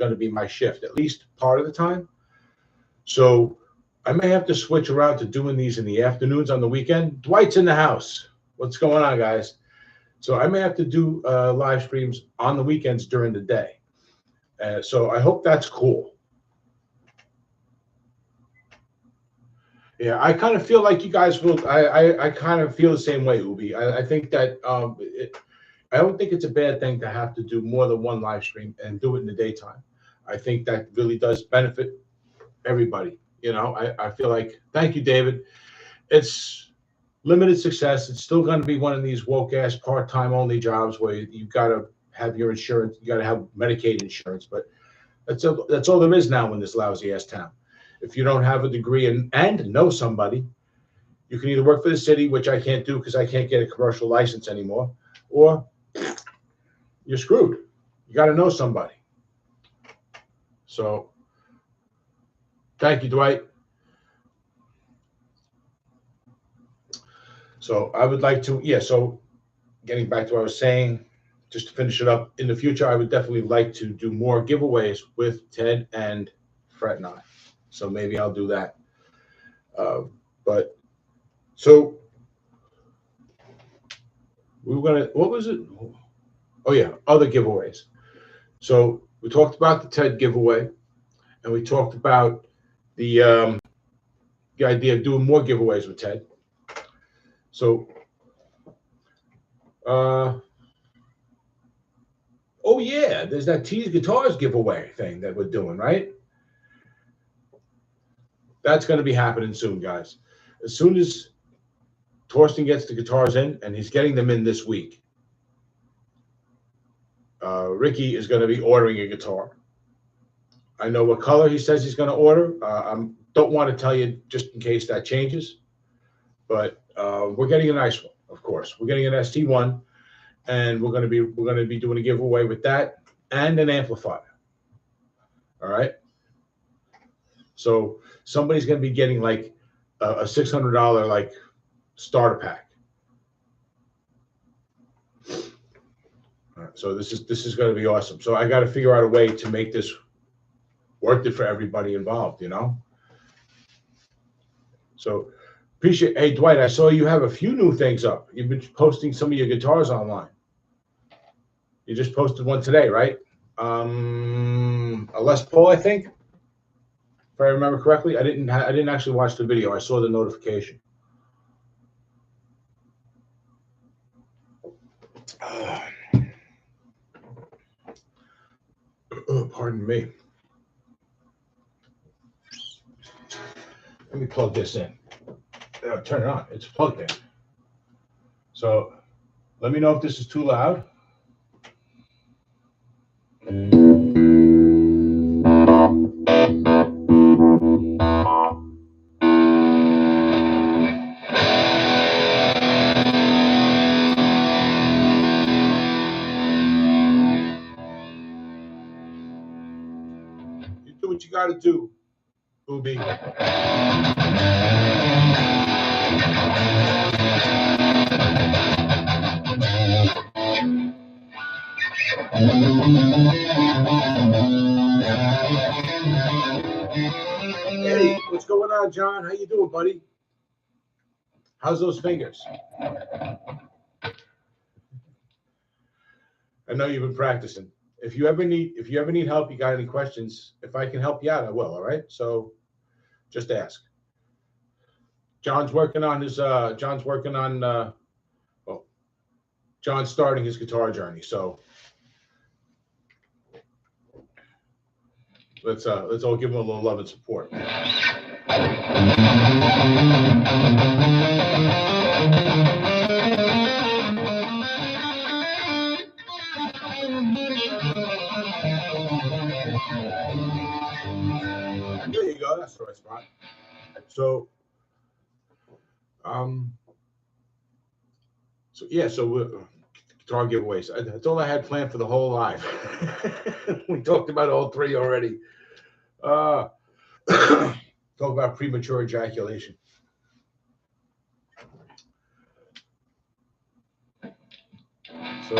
going to be my shift, at least part of the time. So I may have to switch around to doing these in the afternoons on the weekend. Dwight's in the house. What's going on, guys? So I may have to do live streams on the weekends during the day. So I hope that's cool. Yeah, I kind of feel like you guys will. I kind of feel the same way, Ubi. I think that I don't think it's a bad thing to have to do more than one live stream and do it in the daytime. I think that really does benefit everybody. You know, I feel like, thank you, David. It's limited success. It's still going to be one of these woke ass part-time only jobs where you got to have your insurance. You got to have Medicaid insurance, but that's all there is now in this lousy ass town. If you don't have a degree and know somebody, you can either work for the city, which I can't do because I can't get a commercial license anymore, or you're screwed. You got to know somebody. So thank you, Dwight. So I would like to, so getting back to what I was saying, just to finish it up, in the future, I would definitely like to do more giveaways with Ted and Fred and I. So maybe I'll do that. But so we were going to, what was it? Oh, yeah, other giveaways. So we talked about the TED giveaway, and we talked about the idea of doing more giveaways with TED. So, oh yeah, there's that T's Guitars giveaway thing that we're doing, right? That's going to be happening soon, guys. As soon as Torsten gets the guitars in, and he's getting them in this week, Ricky is going to be ordering a guitar. I know what color he says he's going to order. I don't want to tell you just in case that changes, but we're getting a nice one, of course. We're getting an ST1, and we're going to be doing a giveaway with that and an amplifier. All right. So somebody's going to be getting like a $600 like starter pack. All right, so this is going to be awesome. So I got to figure out a way to make this worth it for everybody involved, you know. So appreciate. Hey Dwight, I saw you have a few new things up. You've been posting some of your guitars online. You just posted one today, right? A Les Paul, I think. If I remember correctly, I didn't actually watch the video. I saw the notification. Pardon me. Let me plug this in. Turn it on. It's plugged in. So let me know if this is too loud. You do what you got to do, Ubi. Hey, what's going on, John? How you doing, buddy? How's those fingers? I know you've been practicing. If you ever need help, you got any questions, if I can help you out, I will, all right? So just ask. John's working on John's starting his guitar journey, so let's all give him a little love and support. There you go. That's the right spot. So guitar giveaways. That's all I had planned for the whole live. We talked about all three already. Talk about premature ejaculation. So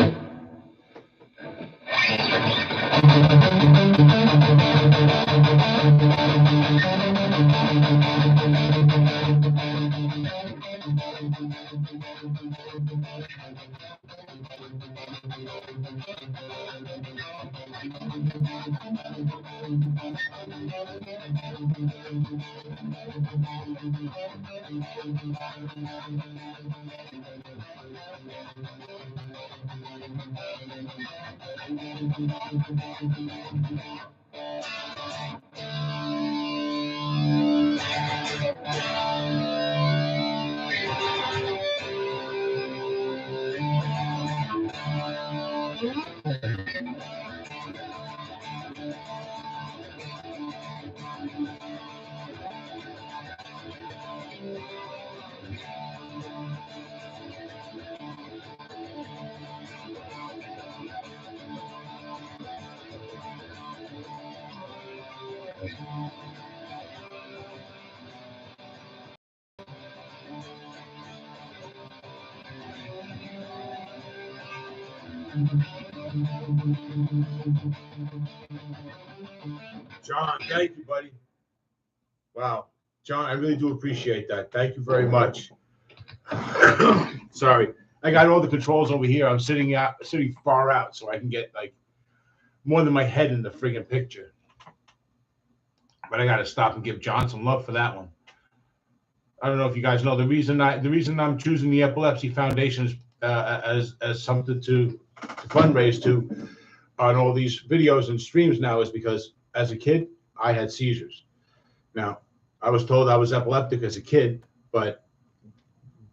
John, thank you, buddy. Wow. John, I really do appreciate that. Thank you very much. Sorry. I got all the controls over here. I'm sitting far out so I can get like more than my head in the friggin' picture. But I gotta stop and give John some love for that one. I don't know if you guys know the reason I'm choosing the Epilepsy Foundation as something to fundraise to on all these videos and streams now is because as a kid I had seizures. Now I was told I was epileptic as a kid, but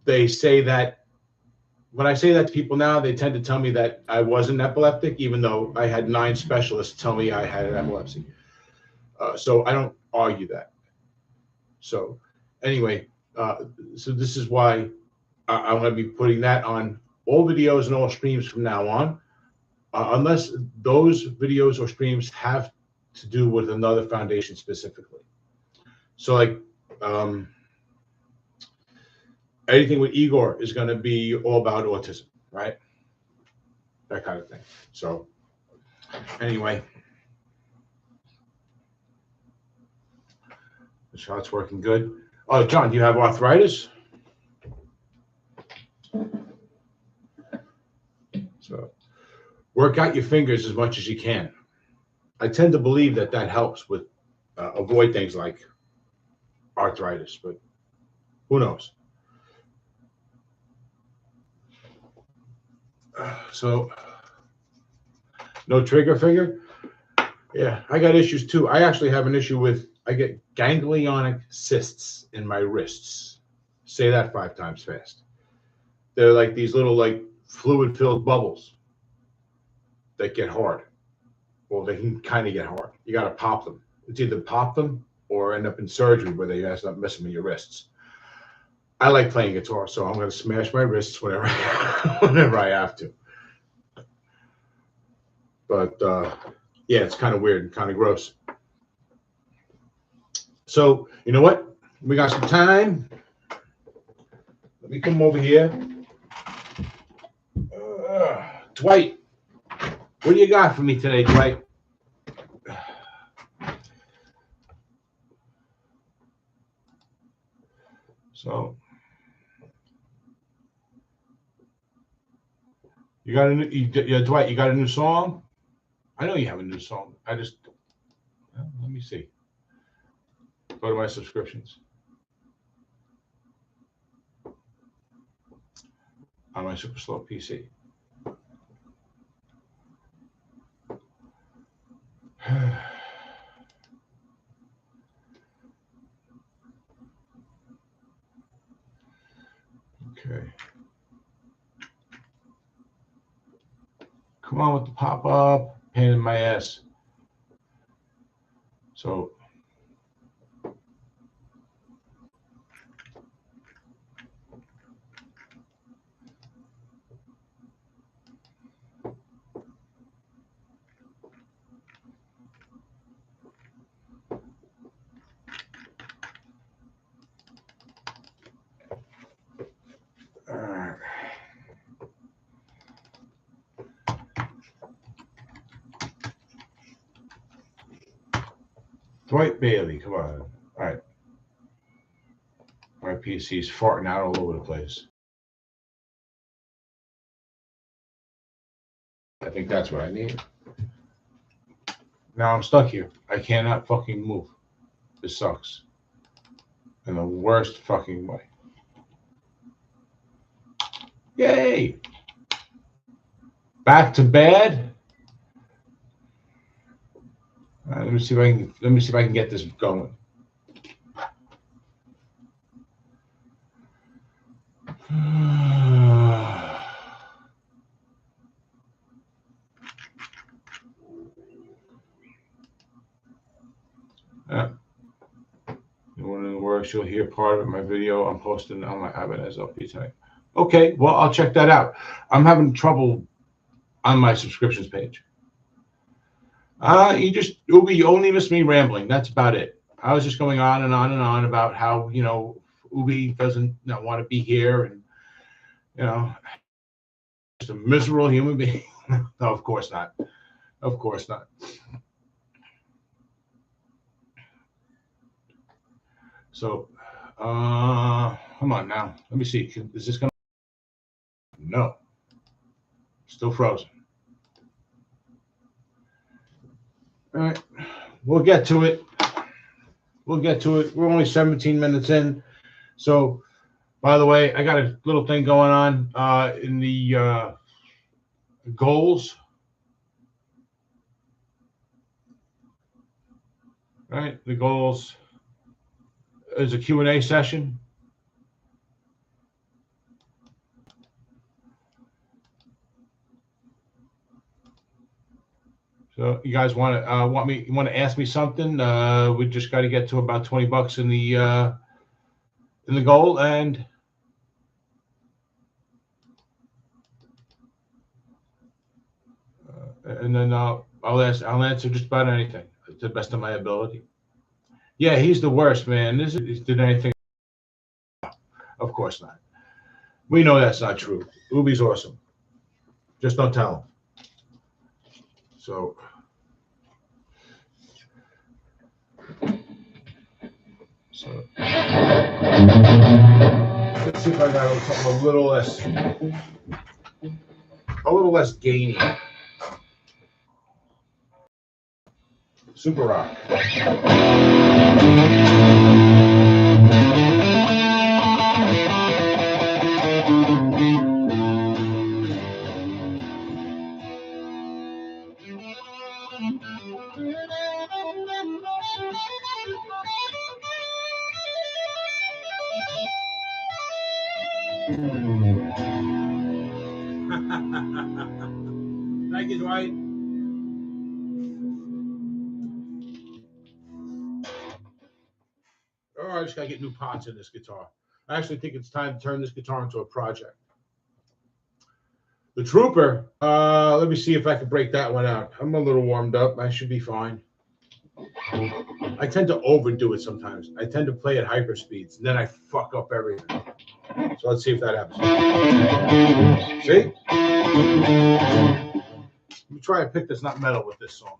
they say that when I say that to people now, they tend to tell me that I wasn't epileptic, even though I had 9 specialists tell me I had an epilepsy. So I don't argue that. So anyway, so this is why I'm going to be putting that on all videos and all streams from now on, unless those videos or streams have to do with another foundation specifically. So like anything with Igor is going to be all about autism, right? That kind of thing. So anyway, the shot's working good. Oh, John, do you have arthritis? So work out your fingers as much as you can. I tend to believe that that helps with avoid things like arthritis, but who knows? So no trigger finger. Yeah, I got issues too. I actually have an issue with, I get ganglionic cysts in my wrists. Say that 5 times fast. They're like these little like fluid-filled bubbles that get hard. Well, they can kind of get hard. You got to pop them. It's either pop them or end up in surgery where they end up messing with your wrists. I like playing guitar, so I'm going to smash my wrists whenever I have to. But yeah, it's kind of weird and kind of gross. So you know what? We got some time. Let me come over here. Dwight, what do you got for me today, Dwight? So you got a new, yeah, Dwight, you got a new song? I know you have a new song. I just, well, let me see. Go to my subscriptions. On my super slow PC. Okay. Come on with the pop-up. Pain in my ass. So Dwight Bailey, come on. All right. My PC's farting out all over the place. I think that's what I need. Now I'm stuck here. I cannot fucking move. This sucks. In the worst fucking way. Yay! Back to bad. All right, let me see if I can get this going. One of the works, you'll hear part of my video I'm posting on my Ibanez LP tonight. Okay, well, I'll check that out. I'm having trouble on my subscriptions page. You only miss me rambling. That's about it. I was just going on and on and on about how, Ubi doesn't want to be here, and, just a miserable human being. No, of course not. Of course not. So, come on now. Let me see. Is this going to? No. Still frozen. All right. We'll get to it. We'll get to it. We're only 17 minutes in. So, by the way, I got a little thing going on in the goals. Right? The goals is a Q&A session. So you guys want to ask me something? We just got to get to about $20 in the goal, and then I'll answer just about anything to the best of my ability. Yeah, he's the worst, man. Did anything? Of course not. We know that's not true. Ubi's awesome. Just don't tell him. So, let's see if I got something a little less gainy. Super rock. Thank you, Dwight. Oh, I just gotta get new pots in this guitar. I actually think it's time to turn this guitar into a project. The Trooper, let me see if I can break that one out. I'm a little warmed up. I should be fine. I tend to overdo it sometimes. I tend to play at hyper speeds, and then I fuck up everything. So let's see if that happens. See? Let me try and pick this not metal with this song.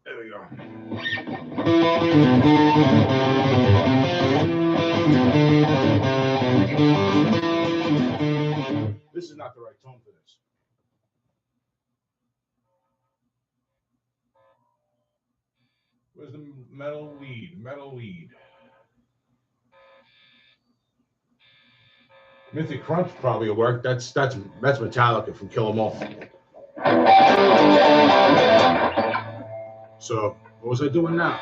There we go. This is not the right tone for this. Where's the metal lead? Metal lead. Mythic Crunch probably will work. That's Metallica from Kill 'Em All. So what was I doing now?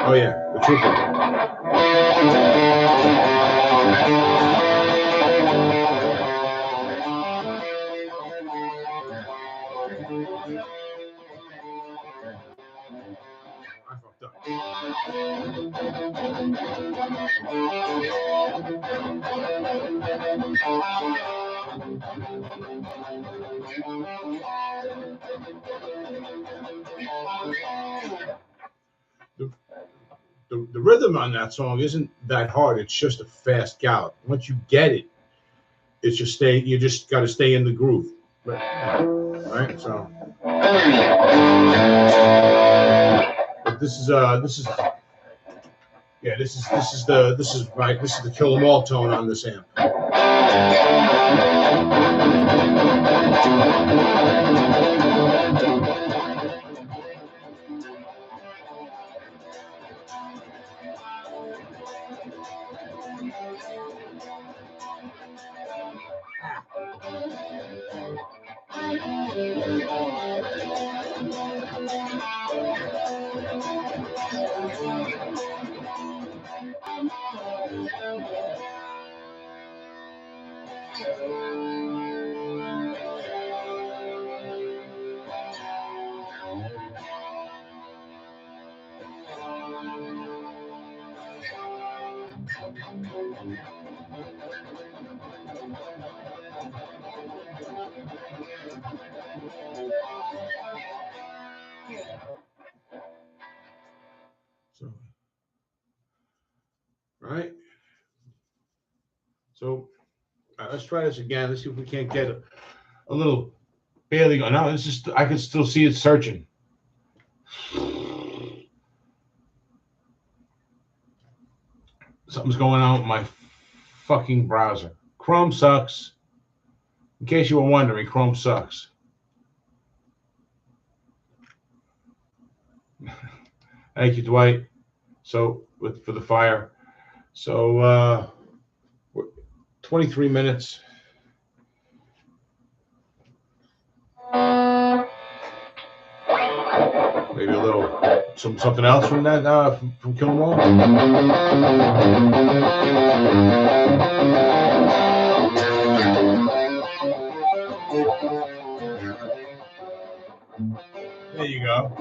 Oh yeah, the Trooper. I fucked up. The rhythm on that song isn't that hard. It's just a fast gallop. Once you get it, it's just you just got to stay in the groove. Right? So, but this is the Kill 'Em All tone on this amp. So, right. So let's try this again. Let's see if we can't get a little barely going. No, it's just I can still see it searching. Something's going on with my fucking browser. Chrome sucks. In case you were wondering, Chrome sucks. Thank you, Dwight. So for the fire. So 23 minutes. Maybe a little something else from that from Kill 'Em All. There you go.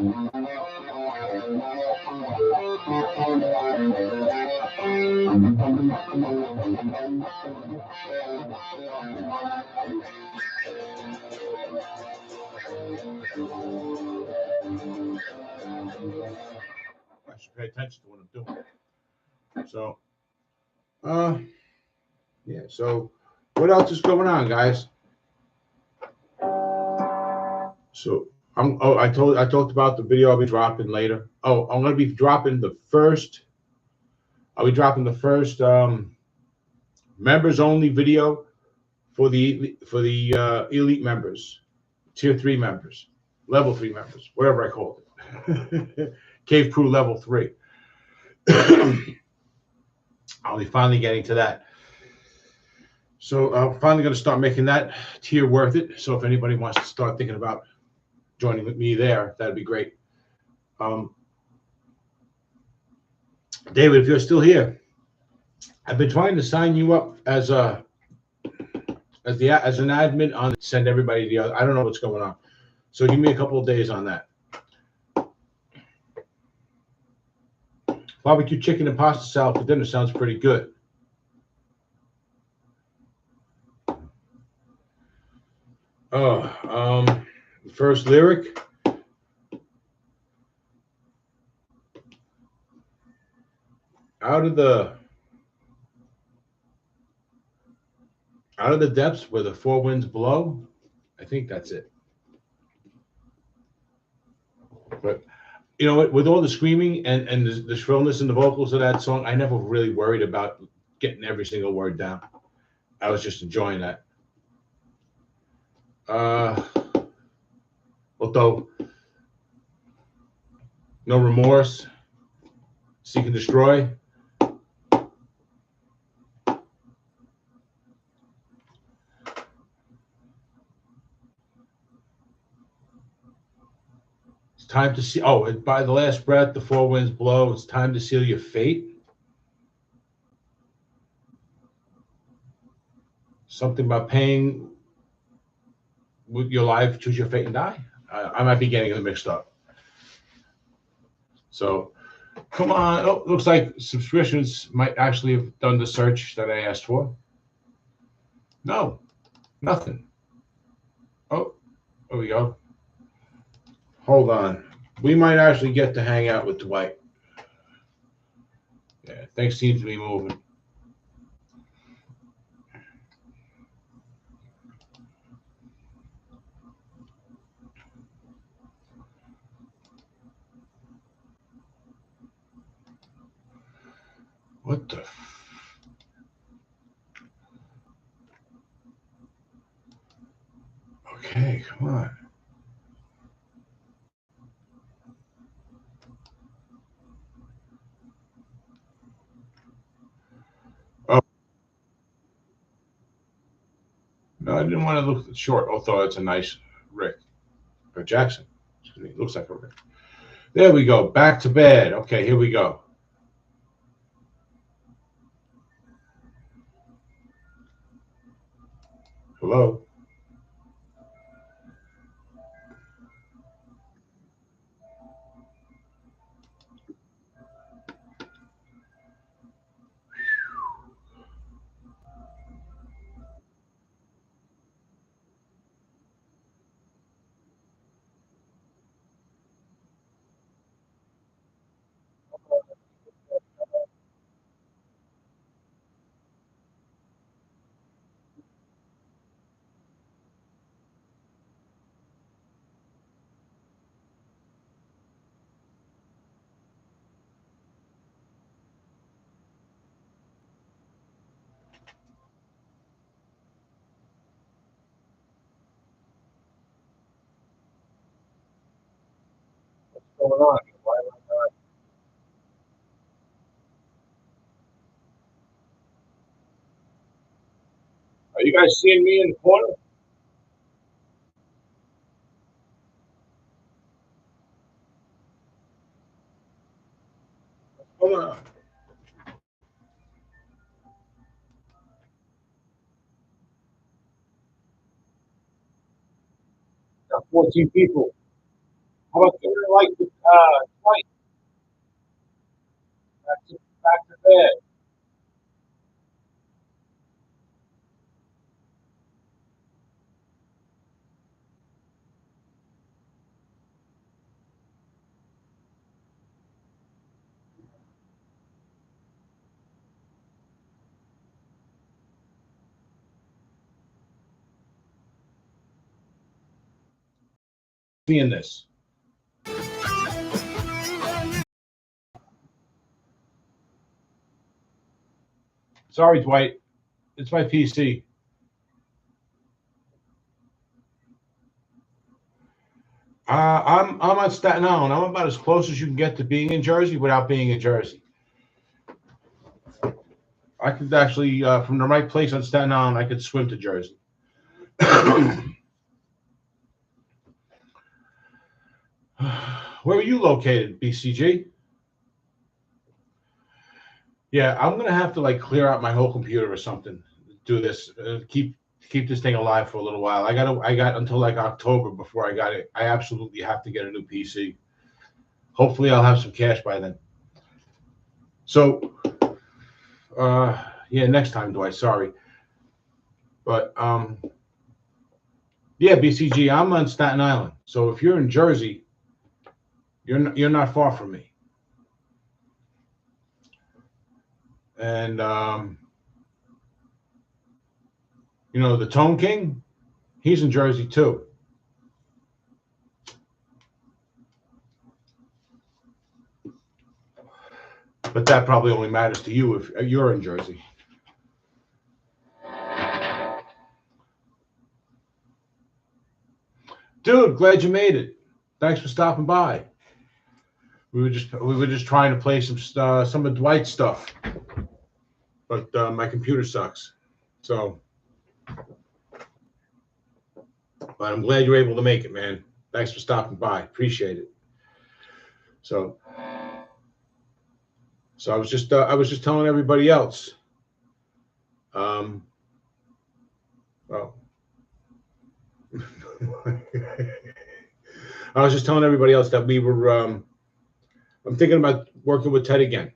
I should pay attention to what I'm doing. So, yeah. So, what else is going on, guys? So, I talked about the video I'll be dropping later. Oh, I'm gonna be dropping the first. I'll be dropping the first members only video for the elite members, tier 3 members, level 3 members, whatever I called it. Cave Crew level 3. I'll be finally getting to that. So I'm finally going to start making that tier worth it. So if anybody wants to start thinking about joining with me there, that'd be great. David, if you're still here, I've been trying to sign you up as an admin on send everybody the other. I don't know what's going on. So give me a couple of days on that. Barbecue chicken and pasta salad for dinner sounds pretty good. Oh, first lyric. Out of the depths where the four winds blow. I think that's it. But you know what? With all the screaming and the shrillness in the vocals of that song, I never really worried about getting every single word down. I was just enjoying that. Although, no remorse, seek and destroy. It's time to see. Oh, and by the last breath, the four winds blow. It's time to seal your fate. Something about paying with your life, choose your fate and die. I might be getting them mixed up. So, come on. Oh, looks like subscriptions might actually have done the search that I asked for. No, nothing. Oh, there we go. Hold on. We might actually get to hang out with Dwight. Yeah, things seem to be moving. What the? Okay, come on. Oh, no, I didn't want to look short, although it's a nice Rick. Or Jackson. Excuse me. It looks like a Rick. There we go. Back to bed. Okay, here we go. Hello? What's going on? Why am I not? Are you guys seeing me in the corner? What's going on? Got 14 people. How about you like twice back to bed? Seeing this. Sorry, Dwight. It's my PC. I'm on Staten Island. I'm about as close as you can get to being in Jersey without being in Jersey. I could actually, from the right place on Staten Island, I could swim to Jersey. Where are you located, BCG? Yeah, I'm gonna have to like clear out my whole computer or something. Do this, keep this thing alive for a little while. I got until like October before I got it. I absolutely have to get a new PC. Hopefully, I'll have some cash by then. So, yeah, next time, Dwight. Sorry, but yeah, BCG. I'm on Staten Island. So if you're in Jersey, you're not far from me. And you know the Tone King, he's in Jersey too. But that probably only matters to you if you're in Jersey. Dude, glad you made it. Thanks for stopping by. We were just trying to play some of Dwight's stuff, but my computer sucks. So, but I'm glad you're able to make it, man. Thanks for stopping by. Appreciate it. So, I was just telling everybody else. Well, I was just telling everybody else that we were. I'm thinking about working with Ted again.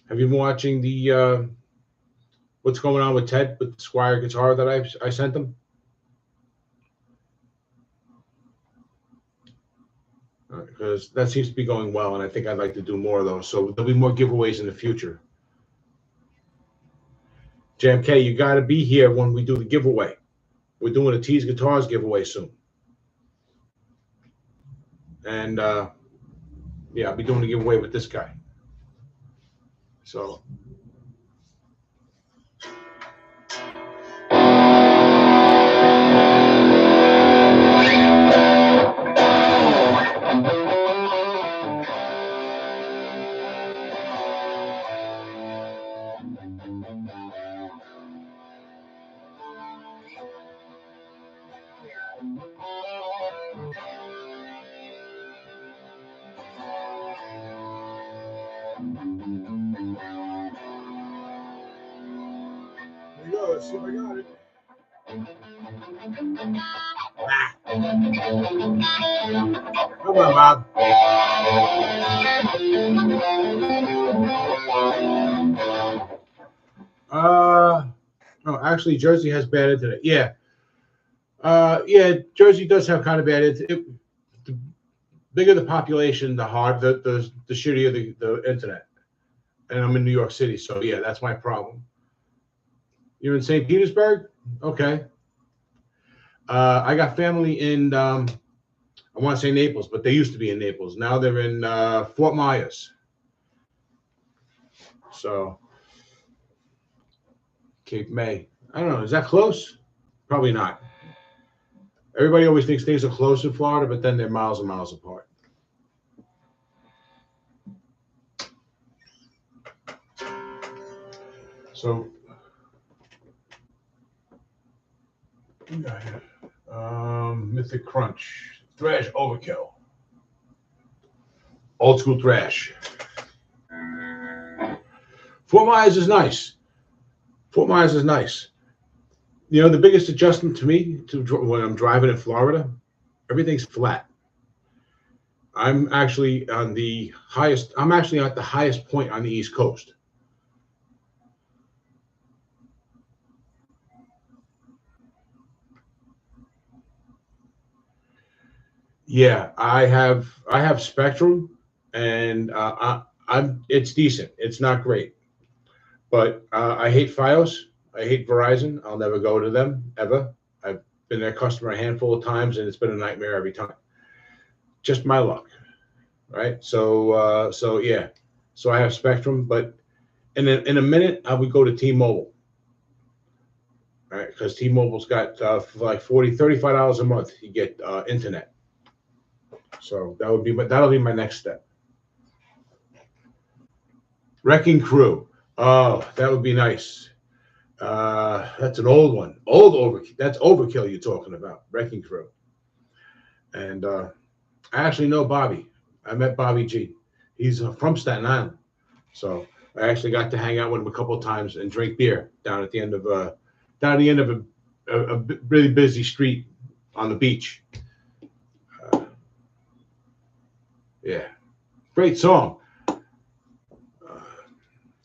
Have you been watching the what's going on with Ted with the Squire guitar that I sent him? Because that seems to be going well, and I think I'd like to do more of those. So there'll be more giveaways in the future. JMK, you got to be here when we do the giveaway. We're doing a Tease Guitars giveaway soon. And yeah, I'll be doing a giveaway with this guy. So. There you go. Let's see if I got it. Come on, Bob. Oh, actually, Jersey has bad internet. Yeah. Yeah, Jersey does have kind of bad internet. The bigger the population, the shittier the internet. And I'm in New York City, so yeah, that's my problem. You're in St. Petersburg? Okay. I got family in, I want to say Naples, but they used to be in Naples. Now they're in Fort Myers. So, Cape May. I don't know. Is that close? Probably not. Everybody always thinks things are close in Florida, but then they're miles and miles apart. So, Mythic Crunch, Thrash Overkill, old school thrash. Fort Myers is nice. Fort Myers is nice. You know, the biggest adjustment to me when I'm driving in Florida, everything's flat. I'm actually on the highest. I'm actually at the highest point on the East Coast. Yeah, I have Spectrum, and it's decent. It's not great, but I hate FiOS. I hate Verizon. I'll never go to them ever. I've been their customer a handful of times, and it's been a nightmare every time. Just my luck, right? So yeah, so I have Spectrum, but in a minute I would go to T-Mobile, right? Because T-Mobile's got for like $35 a month you get internet. So that'll be my next step. Wrecking Crew. Oh, that would be nice. That's an old one. Old overkill. That's overkill you're talking about. Wrecking Crew. And I actually know Bobby. I met Bobby G. He's from Staten Island. So I actually got to hang out with him a couple of times and drink beer down at the end of a really busy street on the beach. Yeah, great song.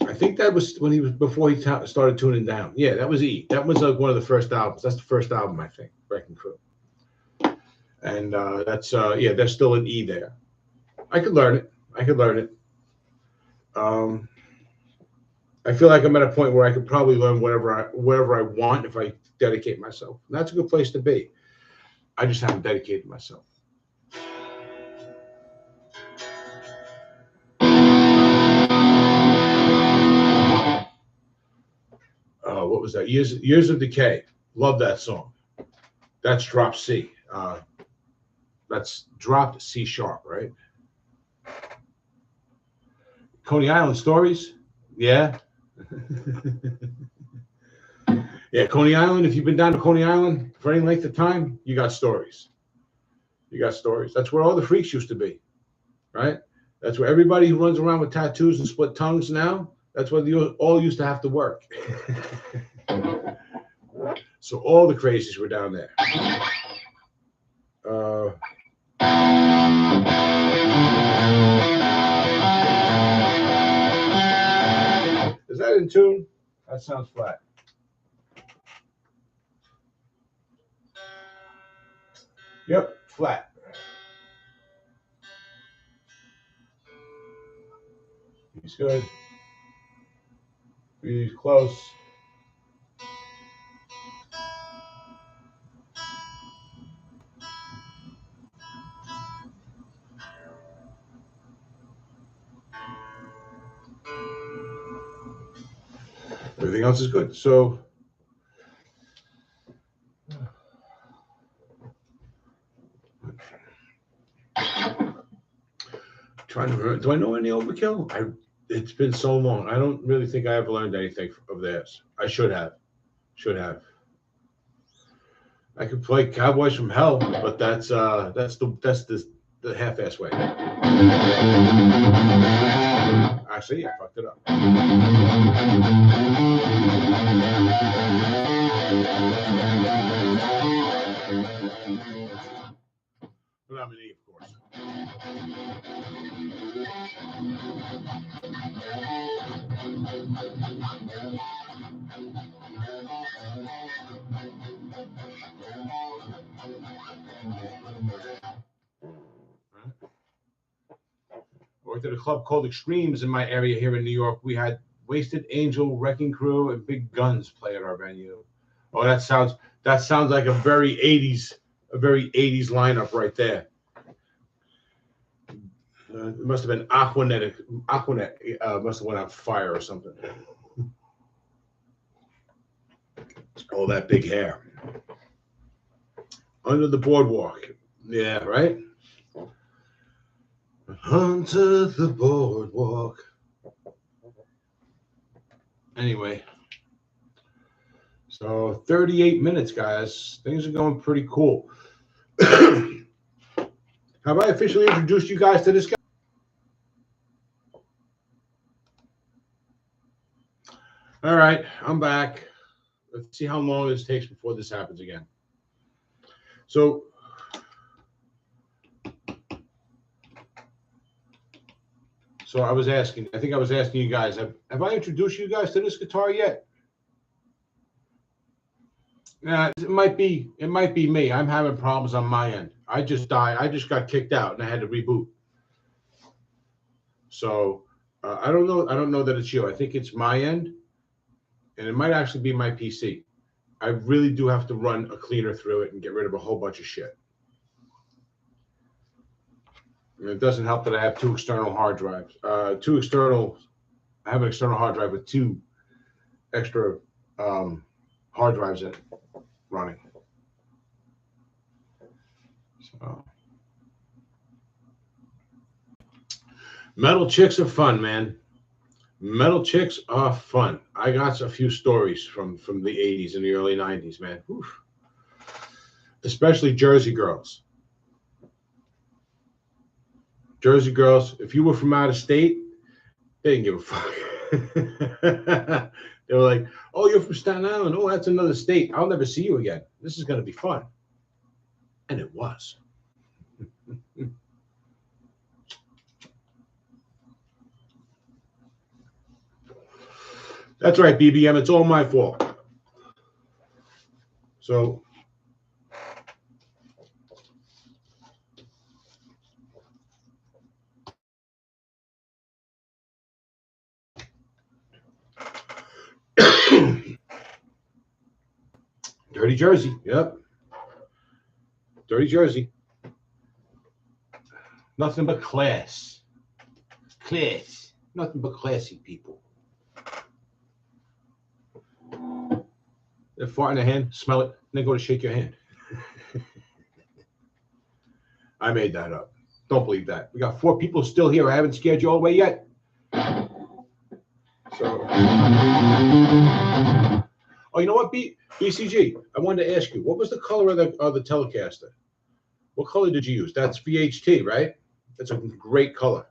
I think that was when he was before he started tuning down. Yeah, that was E. That was like one of the first albums. That's the first album, I think, Wrecking Crew. And that's yeah, there's still an E there. I could learn it. I feel like I'm at a point where I could probably learn whatever I want if I dedicate myself. And that's a good place to be. I just haven't dedicated myself. What was that? Years of Decay. Love that song. That's drop C. That's dropped C sharp, right? Coney Island Stories. Yeah. Yeah, Coney Island. If you've been down to Coney Island for any length of time, you got stories. You got stories. That's where all the freaks used to be, right? That's where everybody who runs around with tattoos and split tongues now, that's where they all used to have to work. So all the crazies were down there. Is that in tune? That sounds flat. Yep, flat. He's good. He's close. Everything else is good. So trying to remember, do I know any Overkill? It's been so long. I don't really think I ever learned anything of theirs. I should have. I could play Cowboys from Hell, but that's the half-ass way. Actually, I fucked it up. Without an E, of course. I worked at a club called Extremes in my area here in New York. We had Wasted Angel, Wrecking Crew, and Big Guns play at our venue. Oh, that sounds like a very 80s lineup right there. It must have been Aquanet must have went on fire or something. Oh, that big hair. Under the boardwalk. Yeah, right? Onto the boardwalk. Anyway, so 38 minutes, guys. Things are going pretty cool. Have I officially introduced you guys to this guy? All right, I'm back. Let's see how long this takes before this happens again. So I was asking, I think I was asking you guys, have I introduced you guys to this guitar yet? It might be me. I'm having problems on my end. I just got kicked out and I had to reboot. So I don't know that it's you. I think it's my end, and it might actually be my PC. I really do have to run a cleaner through it and get rid of a whole bunch of shit. And it doesn't help that I have two external hard drives. I have an external hard drive with two extra hard drives in it running. So metal chicks are fun, man. Metal chicks are fun. I got a few stories from the 80s and the early 90s, man. Oof. Especially Jersey girls. Jersey girls, if you were from out of state, they didn't give a fuck. They were like, oh, you're from Staten Island. Oh, that's another state. I'll never see you again. This is going to be fun. And it was. That's right, BBM. It's all my fault. So Dirty Jersey. Yep. Dirty Jersey. Nothing but class. Class. Nothing but classy people. They fart in their hand, smell it, then go to shake your hand. I made that up. Don't believe that. We got 4 people still here. I haven't scared you all the way yet. So, oh, you know what, BCG? I wanted to ask you, what was the color of the Telecaster? What color did you use? That's VHT, right? That's a great color.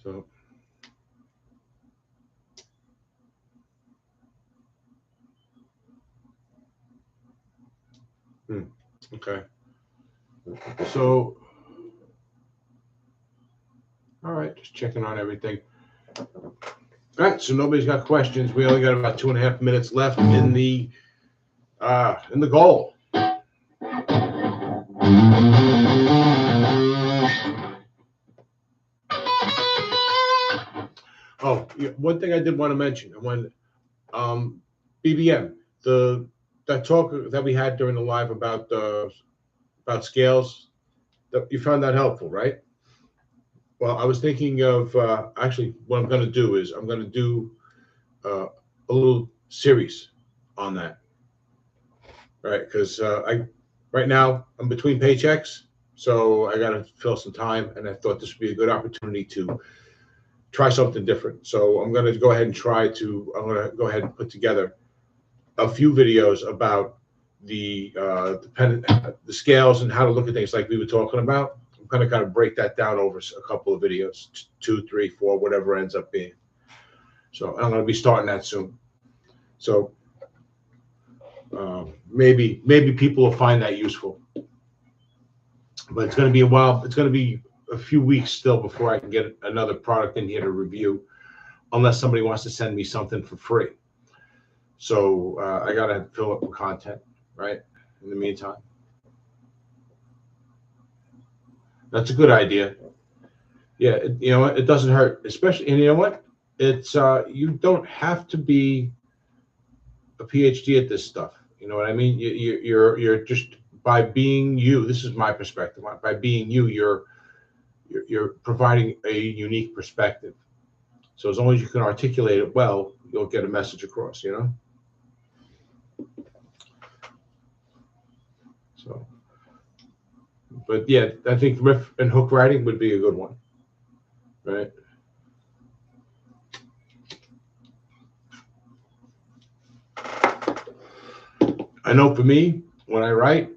So, okay. So, all right, just checking on everything. All right, so nobody's got questions. We only got about 2.5 minutes left in the goal. Oh, yeah, one thing I did want to mention. BBM, that talk that we had during the live about scales, that you found that helpful, right? Well, I was thinking of actually what I'm going to do is I'm going to do a little series on that, right? Because right now I'm between paychecks, so I got to fill some time, and I thought this would be a good opportunity to try something different. So I'm going to go ahead and I'm going to go ahead and put together a few videos about the scales and how to look at things like we were talking about. I'm going to kind of break that down over a couple of videos, 2, 3, 4, whatever ends up being. So I'm going to be starting that soon. So maybe people will find that useful. But it's going to be a while. It's going to be a few weeks still before I can get another product in here to review, unless somebody wants to send me something for free. So I got to fill up with content, right? In the meantime, that's a good idea. Yeah, you know what? It doesn't hurt, especially, and you know what? It's you don't have to be a PhD at this stuff. You know what I mean? You're just, by being you. This is my perspective. By being you, you're providing a unique perspective. So as long as you can articulate it well, you'll get a message across, you know? So, but yeah, I think riff and hook writing would be a good one, right? I know for me, when I write,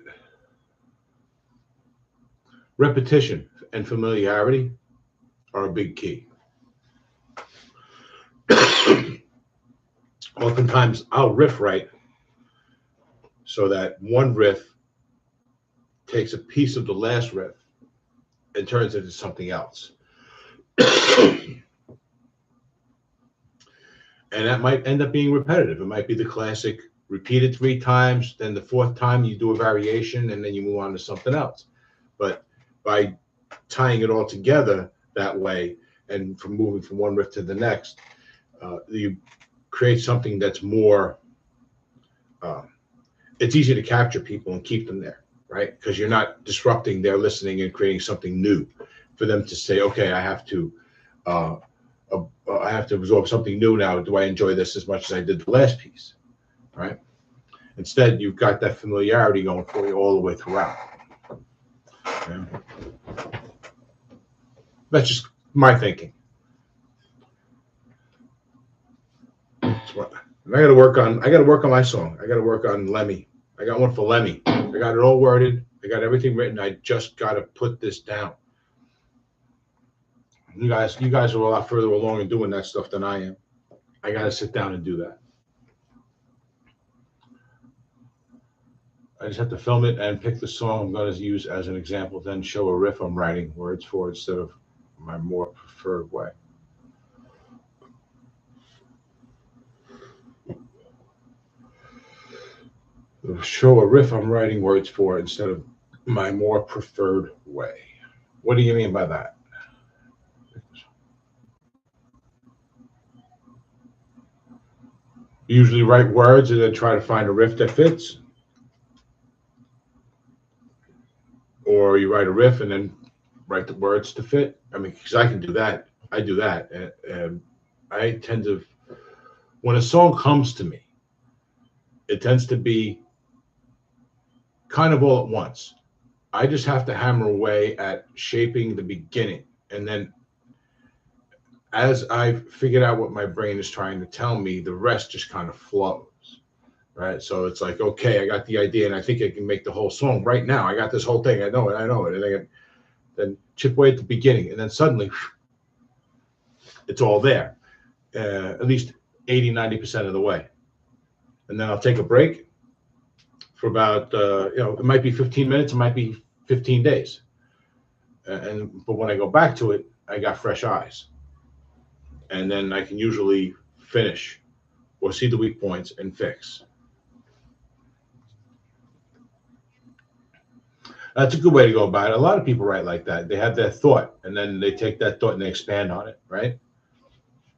repetition and familiarity are a big key. Oftentimes I'll riff write so that one riff takes a piece of the last riff and turns it into something else. And that might end up being repetitive. It might be the classic repeated 3 times, then the 4th time you do a variation, and then you move on to something else. But by tying it all together that way, and from moving from one riff to the next, you create something that's more, it's easy to capture people and keep them there, right? Because you're not disrupting their listening and creating something new for them to say, okay, I have to absorb something new now. Do I enjoy this as much as I did the last piece, right? Instead, you've got that familiarity going for you all the way throughout. Yeah. That's just my thinking. And I got to work on my song. I got to work on Lemmy. I got one for Lemmy. I got it all worded. I got everything written. I just got to put this down. You guys are a lot further along in doing that stuff than I am. I got to sit down and do that. I just have to film it and pick the song I'm going to use as an example, then show a riff I'm writing words for instead of my more preferred way. Show a riff I'm writing words for instead of my more preferred way. What do you mean by that? You usually write words and then try to find a riff that fits? Or you write a riff and then write the words to fit? I mean, because I can do that. I do that. And I tend to, when a song comes to me, it tends to be kind of all at once. I just have to hammer away at shaping the beginning. And then as I've figured out what my brain is trying to tell me, the rest just kind of flows, right? So it's like, okay, I got the idea and I think I can make the whole song right now. I got this whole thing. I know it. And then chip away at the beginning. And then suddenly it's all there, at least 80, 90% of the way. And then I'll take a break for about, it might be 15 minutes, it might be 15 days. But when I go back to it, I got fresh eyes. And then I can usually finish or see the weak points and fix. That's a good way to go about it. A lot of people write like that. They have that thought, and then they take that thought and they expand on it, right?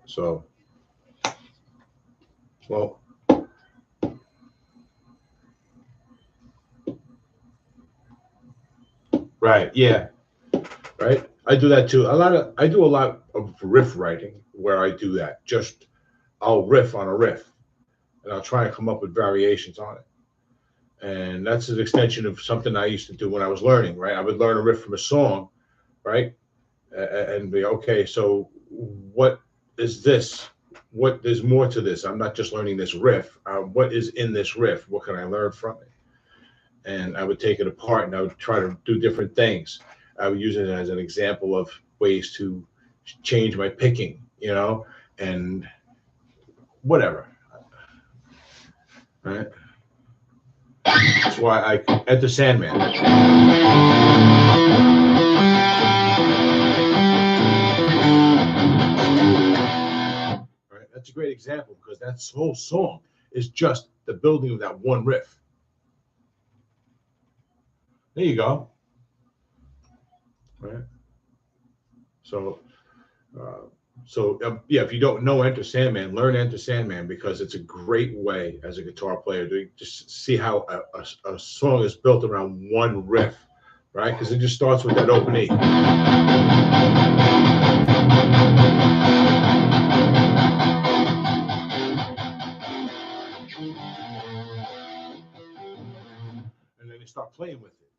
So, well, right, yeah, right. I do that too. I do a lot of riff writing where I do that. Just I'll riff on a riff, and I'll try to come up with variations on it. And that's an extension of something I used to do when I was learning, right? I would learn a riff from a song, right? And be, okay, so what is this? What there's more to this? I'm not just learning this riff. What is in this riff? What can I learn from it? And I would take it apart and I would try to do different things. I would use it as an example of ways to change my picking, you know, and whatever. Right? That's why I Enter Sandman. Right? That's a great example because that whole song is just the building of that one riff. There you go. Right? So, yeah, if you don't know Enter Sandman, learn Enter Sandman because it's a great way as a guitar player to just see how a song is built around one riff, right? Because it just starts with that open E. And then you start playing with it,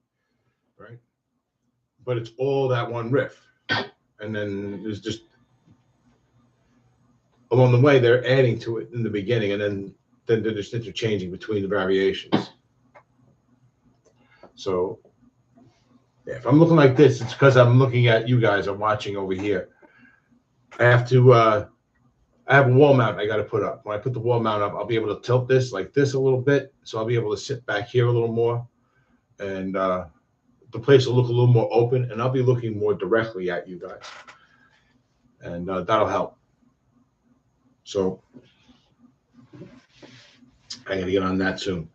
right? But it's all that one riff. And then there's just along the way, they're adding to it in the beginning, and then they're just interchanging between the variations. So, yeah, if I'm looking like this, it's because I'm looking at you guys. I'm watching over here. I have to. I have a wall mount I got to put up. When I put the wall mount up, I'll be able to tilt this like this a little bit, so I'll be able to sit back here a little more, and the place will look a little more open, and I'll be looking more directly at you guys, and that'll help. So I got to get on that soon.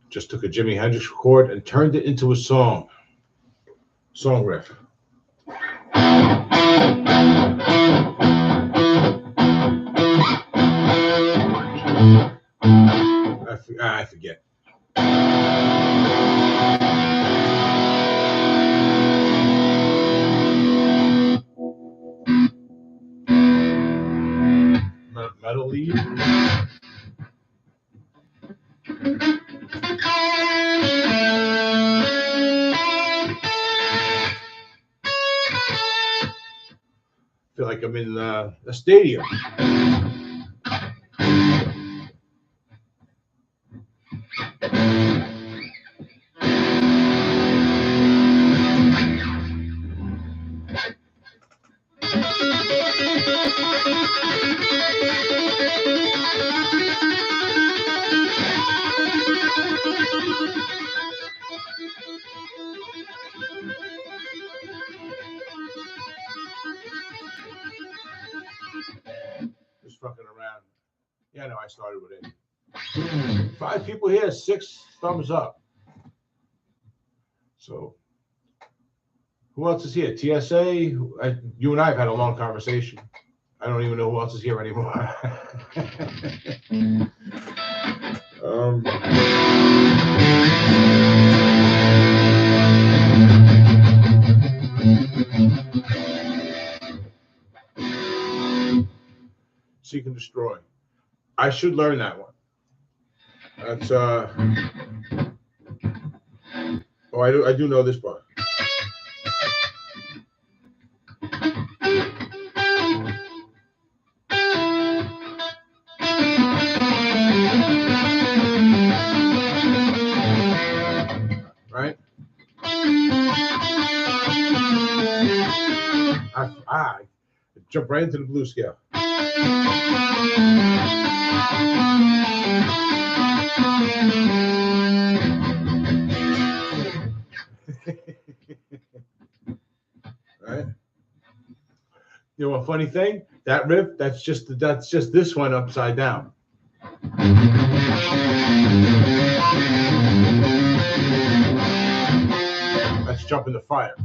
Just took a Jimi Hendrix chord and turned it into a song riff. I forget. Metal lead. Feel like I'm in a stadium. Just fucking around. Yeah, no, I started with it. 5 people here, 6 thumbs up. So, who else is here? TSA. You and I have had a long conversation. I don't even know who else is here anymore. Seek and Destroy. I should learn that one. That's oh, I do know this part. Right? I jump right into the blues scale. Right? You know, a funny thing, that riff, that's just this one upside down. That's Jumping the Fire.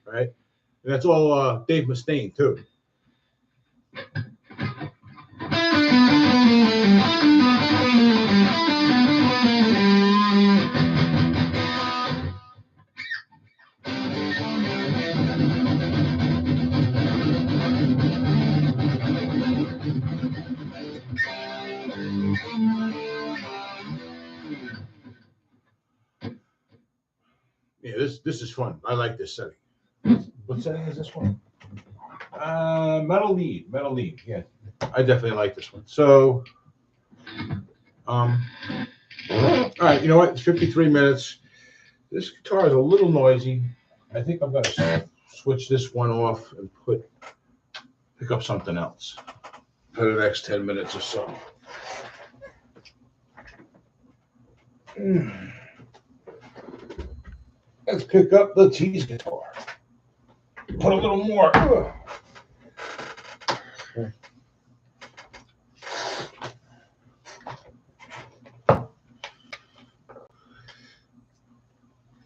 Right? And that's all Dave Mustaine too. Yeah, this is fun. I like this setting. What setting is this one? Metal lead. Yeah, I definitely like this one. So, all right, you know what? It's 53 minutes. This guitar is a little noisy. I think I'm gonna switch this one off and pick up something else for the next 10 minutes or so. Let's pick up the T's guitar. Put a little more.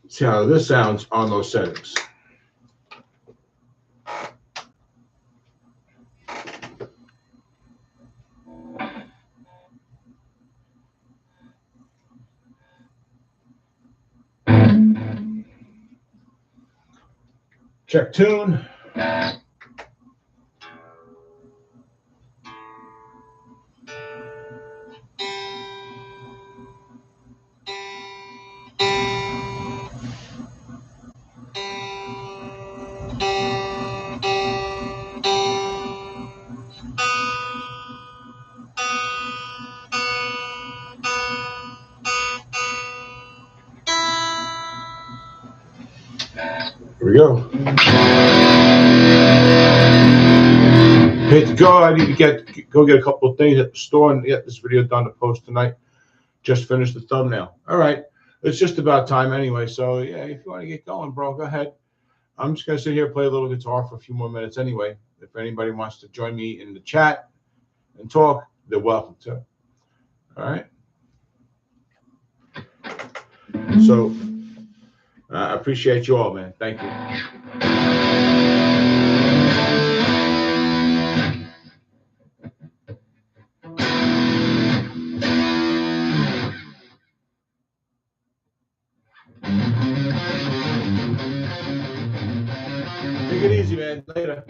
See how this sounds on those settings. Check tune. Here we go. Hate to go. I need to go get a couple of things at the store and get this video done to post tonight. Just finished the thumbnail. All right. It's just about time anyway. So yeah, if you want to get going, bro, go ahead. I'm just gonna sit here and play a little guitar for a few more minutes anyway. If anybody wants to join me in the chat and talk, they're welcome to. All right. So I appreciate you all, man. Thank you. Take it easy, man. Later.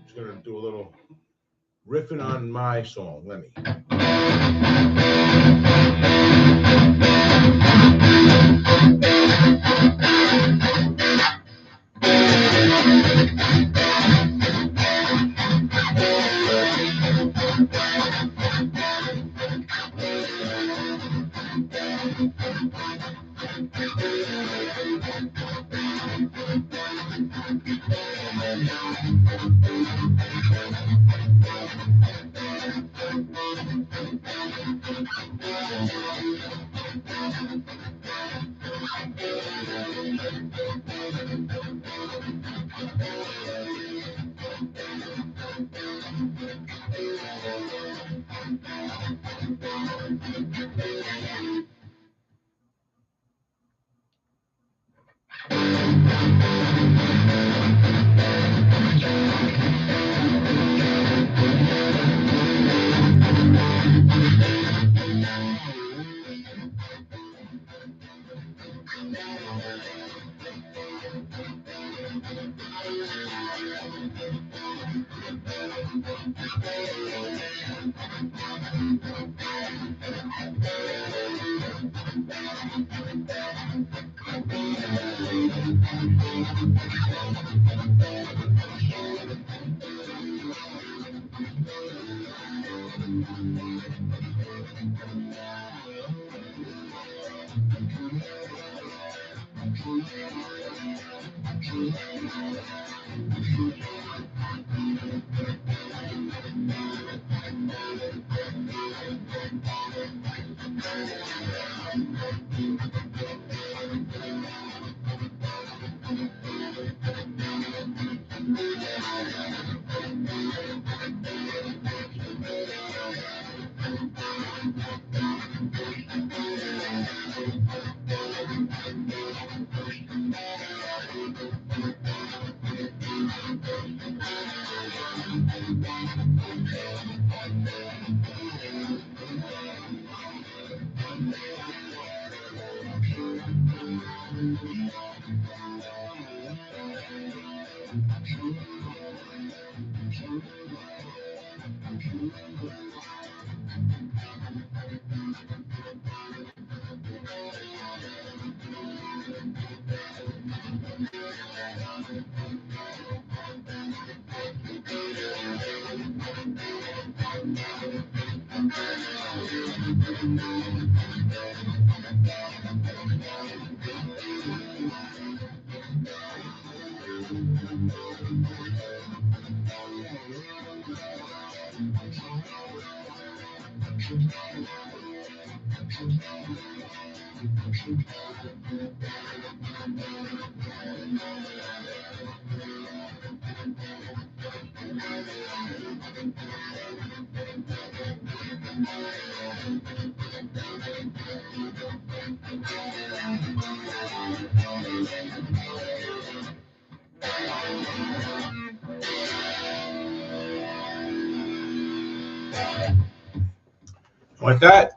Just gonna do a little riffing on my song. Let me. With that,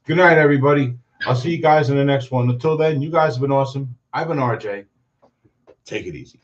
good night, everybody. I'll see you guys in the next one. Until then, you guys have been awesome. I've been RJ. Take it easy.